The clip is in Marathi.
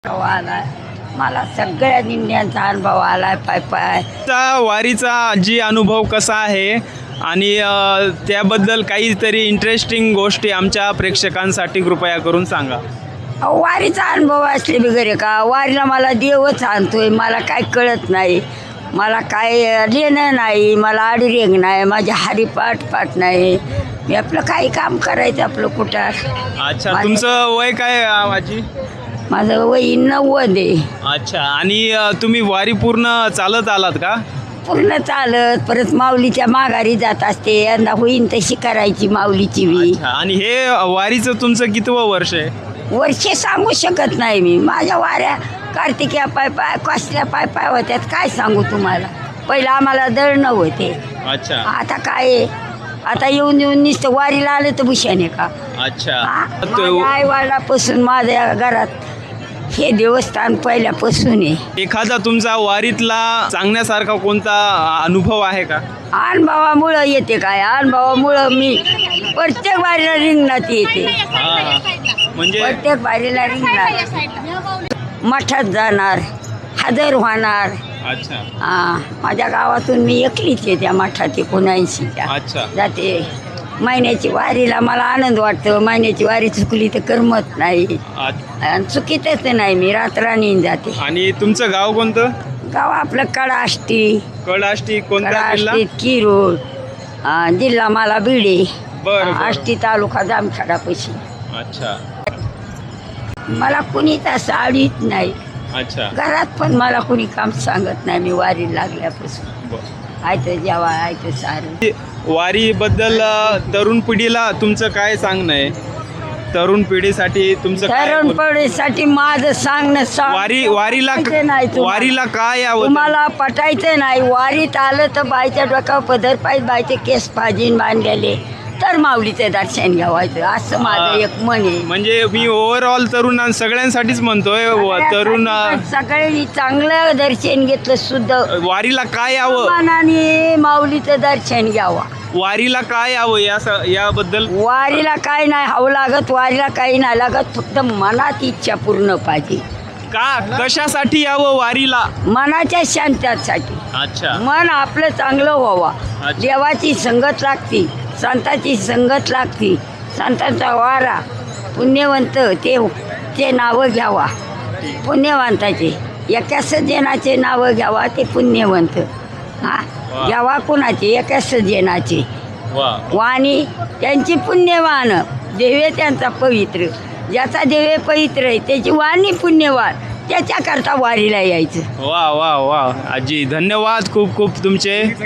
अनुभव आलाय मला सगळ्या दिंड्यांचा अनुभव आलाय. पाय वारीचा जी अनुभव कसा आहे आणि त्याबद्दल काहीतरी इंटरेस्टिंग गोष्टी आमच्या प्रेक्षकांसाठी कृपया करून सांगा. वारीचा अनुभव असले वगैरे का वारीला मला देवच आणतोय. मला काय कळत नाही, मला काय लेणं नाही, मला आडरेग नाही, माझ्या हरिपाठ नाही. मी आपलं काही काम करायचं आपलं कुठार. अच्छा, तुमचं वय काय आजी? माझं वय 90 आहे. अच्छा, आणि तुम्ही वारी पूर्ण चालत आलात का? पूर्ण चालत परत माऊलीच्या माघारी जात असते. यंदा होईन तशी करायची माऊलीची बी. अच्छा, आणि हे वारीचं तुमचं कितवं वर्ष आहे? वर्षे सांगू शकत नाही मी. माझ्या वाऱ्या कार्तिक्या पाय कसल्या पाय होत्यात काय सांगू तुम्हाला. पहिलं आम्हाला दळणं होते. अच्छा. आता काय आहे? आता येऊन नुसतं वारीला आलं तर भूषण आहे का? अच्छा. आई वडिलापासून माझ्या घरात हे देवस्थान पहिल्यापासून आहे. एखादा तुमचा वारीतला सांगण्यासारखा कोणता अनुभव आहे का? अनुभवामुळं येते काय, अनुभवामुळं मी प्रत्येक वारीला रिंगणात येते. म्हणजे प्रत्येक वारीला रिंगणात मठात जाणार, हजर होणार. अच्छा. माझ्या गावातून मी एकलीच आहे त्या मठात 79च्या. अच्छा. जाते महिन्याची वारीला. मला आनंद वाटतो. महिन्याची वारी चुकली तर करमत नाही आणि चुकीतच नाही. मी रात्रानी जाते. आणि तुमचं गाव कोणतं? गाव आपलं कडाष्टी. कोणता जिल्हा? किरोड जिल्हा मला बिडे. बरं. आष्टी तालुका जामखेडापाशी. अच्छा. मला कुणीच असं अडीत नाही. अच्छा. घरात पण मला कुणी काम सांगत नाही. मी वारी लागल्यापासून आयतं जेवा आयतं सारं. वारी बद्दल तरुण पिढीला तुमचं काय सांगणं आहे? तरुण पिढीसाठी तुमचं तरुण पिढीसाठी माझं सांगणं वारीला काय यावं? तुम्हाला पटायचं नाही. वारीत आलं तर बायच्या डोक्यावर पदर पाहिजे, बायचे केस पाजीन बांधलेले तर माऊलीचं दर्शन घ्यावायचं असं माझं एक मन आहे. म्हणजे मी ओव्हरऑल तरुण सगळ्यांसाठीच म्हणतोय. तरुण सगळ्यांनी चांगलं दर्शन घेतलं सुद्धा. वारीला काय यावं? मनाने माऊलीचं दर्शन घ्यावा. वारीला काय यावं याबद्दल? वारीला काय नाही हवं लागत, वारीला काही नाही लागत. फक्त मनात इच्छा पूर्ण पाहिजे. कशासाठी यावं वारीला? मनाच्या शांतीसाठी. अच्छा. मन आपलं चांगलं व्हावं. देवाची संगत लागती, संतांची संगत लागती. संतांचा वारा पुण्यवंत ते नावं घ्यावा. पुण्यवंताचे एका सज्जनाचे नावं घ्यावा. ते पुण्यवंत घ्यावा. कुणाचे? एका सज्जनाचे वाणी त्यांची पुण्यवान. देवे त्यांचा पवित्र. ज्याचा देवे पवित्र आहे त्याची वाणी पुण्यवान. त्याच्याकरता वारीला यायचं. वा वा वा आजी, धन्यवाद खूप खूप तुमचे.